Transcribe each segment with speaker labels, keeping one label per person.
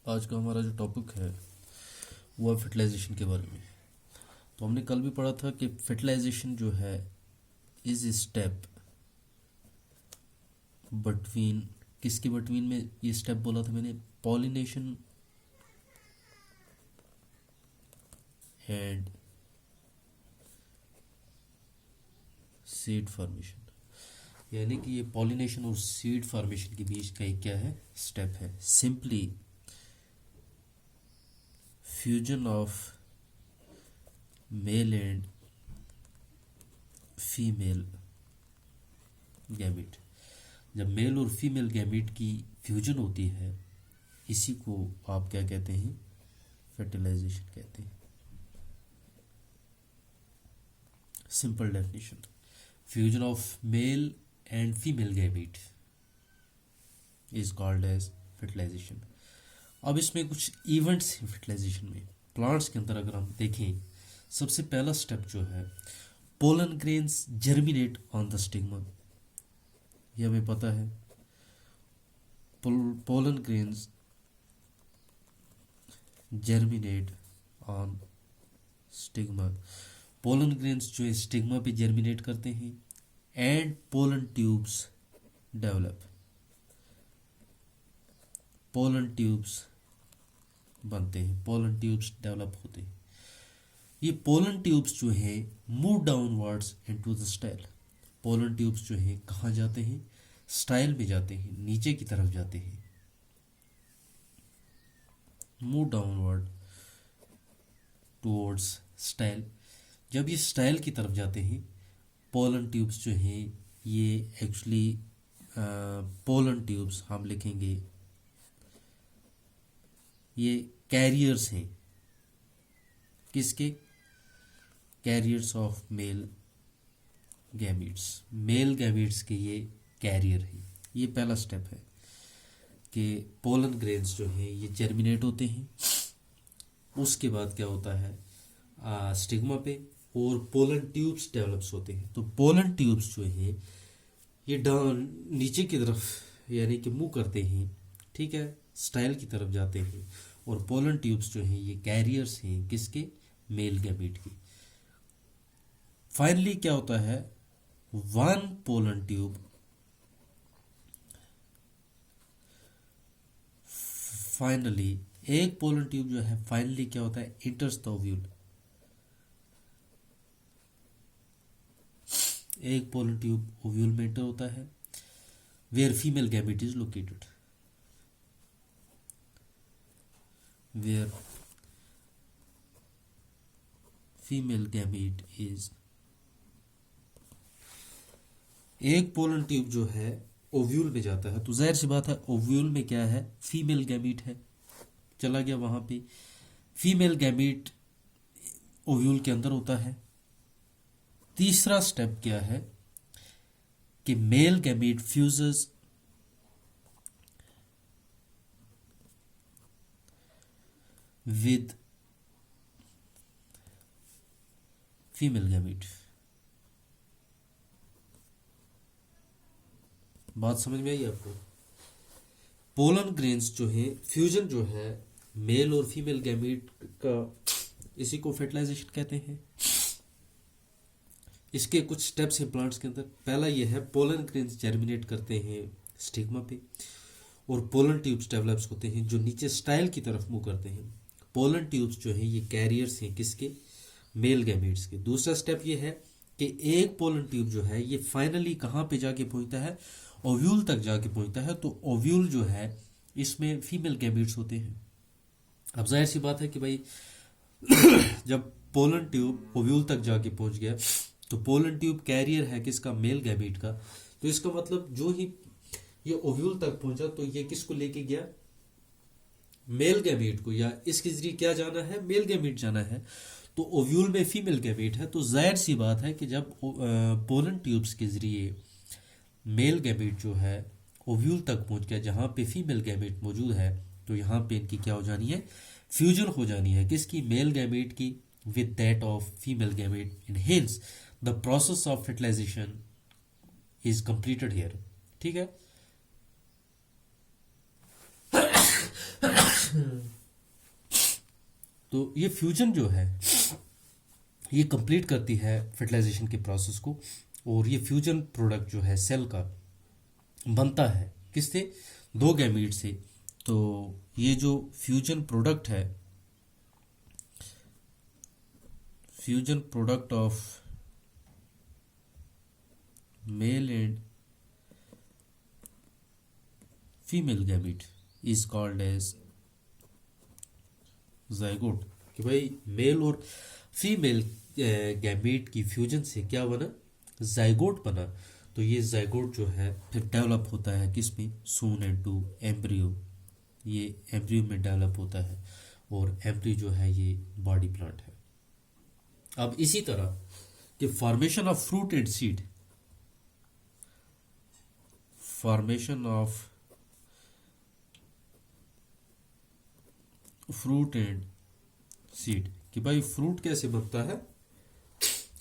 Speaker 1: आज का हमारा जो टॉपिक है वो है फर्टिलाइजेशन के बारे में। तो हमने कल भी पढ़ा था कि फर्टिलाइजेशन जो है इज स्टेप बिटवीन, किसके बिटवीन में ये स्टेप बोला था मैंने, पॉलिनेशन एंड सीड फॉर्मेशन। यानी कि ये पॉलिनेशन और सीड फॉर्मेशन के बीच का एक क्या है, स्टेप है। Simply fusion of male and female gamete. जब मेल और फीमेल गैमीट की फ्यूजन होती है, इसी को आप क्या कहते हैं, फर्टिलाइजेशन कहते हैं। Simple definition, fusion of male and female gamete is called as fertilisation. अब इसमें कुछ इवेंट्स हैं फर्टिलाइजेशन में। प्लांट्स के अंदर अगर हम देखें, सबसे पहला स्टेप जो है, pollen grains germinate on the stigma. ये हमें पता है, pollen grains germinate on stigma. Pollen grains जो है स्टिग्मा पे जर्मिनेट करते हैं and pollen tubes develop. Pollen tubes बनते हैं, पोलन ट्यूब्स डेवलप होते हैं। ये पोलन ट्यूब्स जो है move downwards into the style. Pollen tubes जो है कहाँ जाते हैं, स्टाइल में जाते हैं, नीचे की तरफ जाते हैं। Move downward towards style. जब ये स्टाइल की तरफ जाते हैं, पोलन ट्यूब्स जो हैं ये एक्चुअली पोलन ट्यूब्स हम लिखेंगे, ये कैरियर्स हैं। किसके? Carriers of male gametes. Male gametes के ये कैरियर हैं। ये पहला स्टेप है कि पोलन ग्रेन्स जो हैं ये जर्मिनेट होते हैं। उसके बाद क्या होता है, स्टिग्मा पे और पोलन ट्यूब्स डेवलप्स होते हैं। तो पोलन ट्यूब्स जो है ये डाउन नीचे की तरफ यानी कि मुंह करते हैं, ठीक है, स्टाइल की तरफ जाते हैं। और पोलन ट्यूब्स जो हैं ये कैरियर्स हैं किसके, मेल गैमीट के। फाइनली क्या होता है, वन पोलन ट्यूब फाइनली, एक पोलन ट्यूब जो है फाइनली क्या होता है, इंटर्स द ओव्यूल। एक पोलन ट्यूब ओव्यूल में एंटर होता है, where female gamete is located. Where female gamete is, एक पोलन ट्यूब जो है ओव्यूल में जाता है, तो जाहिर सी बात है ओव्यूल में क्या है, फीमेल गैमीट है, चला गया वहां पे। फीमेल गैमीट ओव्यूल के अंदर होता है। तीसरा स्टेप क्या है कि male gamete fuses with female gamete. बात समझ में आई आपको? पोलन ग्रेन्स जो है, फ्यूजन जो है मेल और फीमेल गैमीट का, इसी को फर्टिलाइजेशन कहते हैं। इसके कुछ स्टेप्स हैं प्लांट्स के अंदर। पहला ये है, पोलन ग्रेन्स जर्मिनेट करते हैं स्टिग्मा पे और पोलन ट्यूब्स डेवलप्स होते हैं जो नीचे स्टाइल की तरफ मूव करते हैं। पोलन ट्यूब्स जो है ये कैरियर्स हैं किसके, मेल गैमीट्स के। दूसरा स्टेप ये है कि एक पोलन ट्यूब जो है ये फाइनली कहाँ पे जाके पहुंचता है, ओव्यूल तक जाके पहुंचता है। तो ओव्यूल जो है इसमें फीमेल गैमीट्स होते हैं। अब जाहिर सी बात है कि भाई जब पोलन ट्यूब ओव्यूल तक जाके पहुंच गया तो पोलन ट्यूब कैरियर है किसका, मेल गैमीट का। तो इसका मतलब जो ही ये ओव्यूल तक पहुंचा तो ये किसको लेके गया, मेल गैमीट को, या इसके जरिए क्या जाना है, मेल गैमीट जाना है। तो ओव्यूल में फीमेल गैमीट है, तो जाहिर सी बात है कि जब पोलन ट्यूब्स के जरिए मेल गैमीट जो है ओव्यूल तक पहुंच गया जहां पे फीमेल गैमीट मौजूद है, तो यहाँ पे इनकी क्या हो जानी है, फ्यूजन हो जानी है किसकी, मेल गैमीट की with that of female gamete, and hence the process of fertilisation is completed here. ठीक है। तो ये फ्यूजन जो है ये कंप्लीट करती है फर्टिलाइजेशन के प्रोसेस को, और ये फ्यूजन प्रोडक्ट जो है सेल का बनता है किससे, दो गैमीट से। तो ये जो फ्यूजन प्रोडक्ट है, fusion product of male and female gamete is called as zygote. कि भाई मेल और फीमेल गैमीट की फ्यूजन से क्या बना, जाइगोट बना। तो ये जाइगोट जो है फिर डेवलप होता है किसमें, सून इनटू एम्ब्रियो। ये एम्ब्रियो में डेवलप होता है, और एम्ब्रियो जो है ये बॉडी प्लांट है। अब इसी तरह कि formation of fruit and seed, formation of fruit and seed, कि भाई फ्रूट कैसे बनता है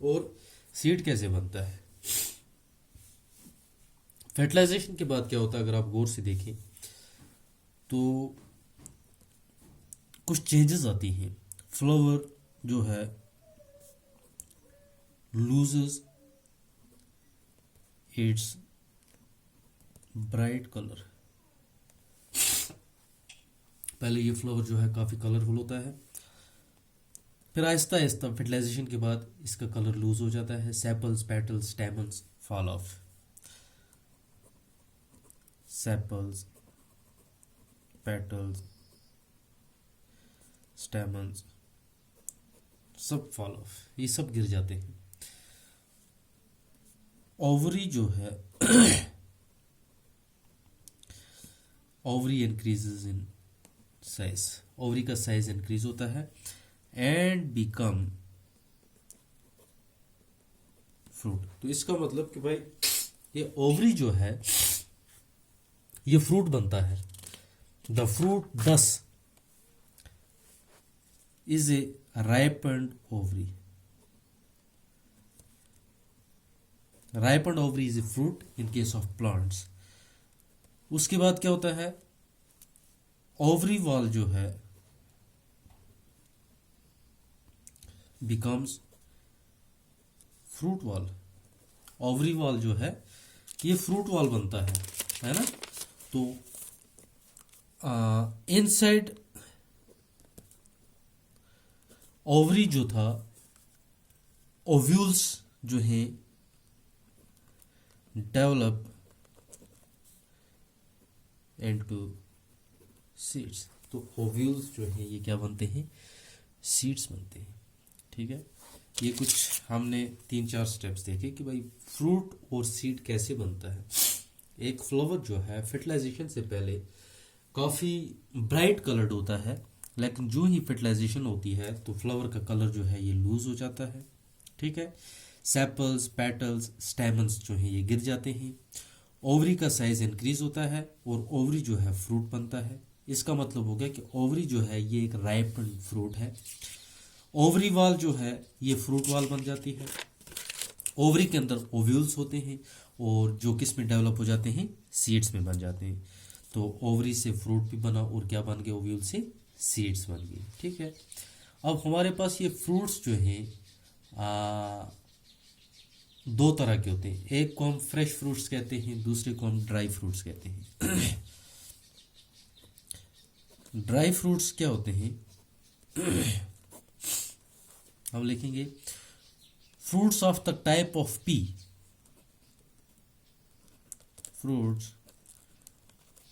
Speaker 1: और सीड कैसे बनता है। फर्टिलाइजेशन के बाद क्या होता है, अगर आप गौर से देखें तो कुछ चेंजेस आती हैं। फ्लावर जो है लूजेस इट्स ब्राइट कलर। पहले ये फ्लावर जो है काफ़ी कलरफुल होता है, फिर आहिस्ता आहिस्ता फर्टिलाइजेशन के बाद इसका कलर लूज हो जाता है। Sepals, petals, stamens fall of. Sepals, petals, stamens सब फॉल ऑफ, ये सब गिर जाते हैं। ओवरी जो है ovary increases in size, ovary का साइज इंक्रीज होता है एंड बिकम फ्रूट। तो इसका मतलब कि भाई ये ओवरी जो है ये फ्रूट बनता है। द फ्रूट दस is a ripened ovary. Ripened ovary is a fruit in case of plants. उसके बाद क्या होता है, ओवरी वॉल जो है becomes fruit wall. Ovary wall जो है ये फ्रूट वॉल बनता है ना। तो इनसाइड ओवरी जो था, ओव्यूल्स जो हैं डेवलप इनटू सीड्स। तो ओव्यूल्स जो हैं ये क्या बनते हैं, सीड्स बनते हैं। ठीक है, ये कुछ हमने 3-4 स्टेप्स देखे कि भाई फ्रूट और सीड कैसे बनता है। एक फ्लावर जो है फर्टिलाइजेशन से पहले काफ़ी ब्राइट कलर्ड होता है, लेकिन जो ही फर्टिलाइजेशन होती है तो फ्लावर का कलर जो है ये लूज हो जाता है। ठीक है, सेपल्स, पेटल्स, स्टेमन्स जो हैं ये गिर जाते हैं। ओवरी का साइज इंक्रीज होता है और ओवरी जो है फ्रूट बनता है। इसका मतलब हो गया कि ओवरी जो है ये एक राइपेंड फ्रूट है। ओवरी वाल जो है ये फ्रूट वाल बन जाती है। ओवरी के अंदर ओव्यूल्स होते हैं और जो किस में डेवलप हो जाते हैं, सीड्स में बन जाते हैं। तो ओवरी से फ्रूट भी बना और क्या बन गया, ओव्यूल से सीड्स बन गई। ठीक है, अब हमारे पास ये फ्रूट्स जो हैं दो तरह के होते हैं। एक को हम फ्रेश फ्रूट्स कहते हैं, दूसरे को हम ड्राई फ्रूट्स कहते हैं। ड्राई फ्रूट्स क्या होते हैं हम लिखेंगे fruits of the type of P. Fruits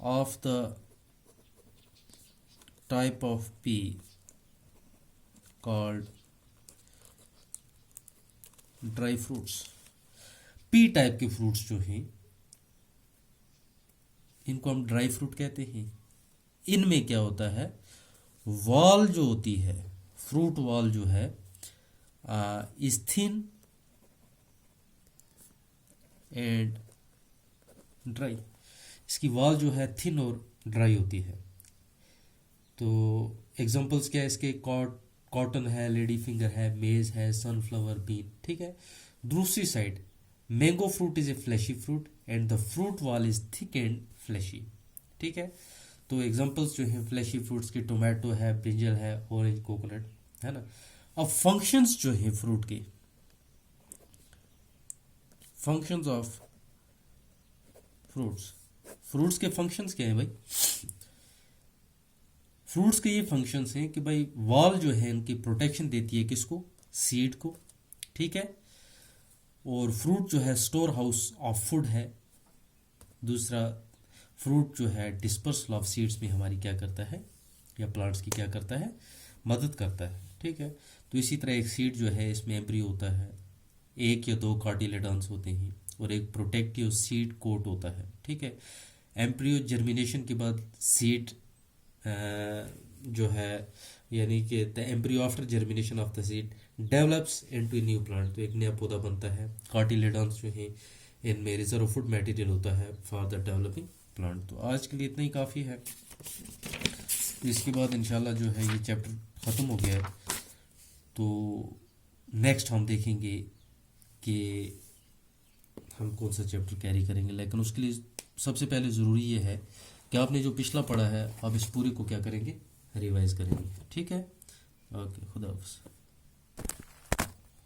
Speaker 1: of the type of P called dry fruits. P type के फ्रूट्स जो हैं इनको हम ड्राई फ्रूट कहते हैं। इनमें क्या होता है, वॉल जो होती है, फ्रूट वॉल जो है इज थिन एंड ड्राई। इसकी वॉल जो है थिन और ड्राई होती है। तो एग्जांपल्स क्या है इसके, कॉटन है, लेडी फिंगर है, मेज है, सनफ्लावर, बीन। ठीक है, दूसरी side mango fruit is a fleshy fruit and the fruit wall is thick and fleshy. ठीक है, तो एग्जांपल्स जो हैं फ्लैशी फ्रूट्स के टोमेटो है, ब्रिंजल है, ऑरेंज, कोकोनट, है ना। अब फंक्शंस जो हैं फ्रूट के, फंक्शंस ऑफ फ्रूट्स, फ्रूट्स के फंक्शंस क्या हैं भाई? फ्रूट्स के ये फंक्शंस हैं कि भाई वॉल जो है इनकी प्रोटेक्शन देती है किसको? सीड को, ठीक है। और फ्रूट जो है स्टोर हाउस ऑफ फूड है। दूसरा, फ्रूट जो है डिस्पर्सल ऑफ सीड्स में हमारी क्या करता है, या प्लांट्स की क्या करता है, मदद करता है, ठीक है। तो इसी तरह एक सीड जो है इसमें एम्ब्रियो होता है, एक या दो कार्टिलेडॉन्स होते हैं और एक प्रोटेक्टिव सीड कोट होता है, ठीक है। एम्ब्रियो जर्मिनेशन के बाद सीड जो है, यानी कि the embryo after germination of the seed develops into new plant, तो एक नया पौधा बनता है। कार्टिलेडॉन्स जो है इनमें रिजर्व फूड मटेरियल होता है फॉर द डेवलपिंग प्लांट। तो आज के लिए इतना ही काफ़ी है। तो इसके बाद इंशाल्लाह जो है ये चैप्टर ख़त्म हो गया है। तो नेक्स्ट हम देखेंगे कि हम कौन सा चैप्टर कैरी करेंगे, लेकिन उसके लिए सबसे पहले ज़रूरी ये है कि आपने जो पिछला पढ़ा है आप इस पूरे को क्या करेंगे, रिवाइज करेंगे, ठीक है। ओके, खुदा हाफ़िज़।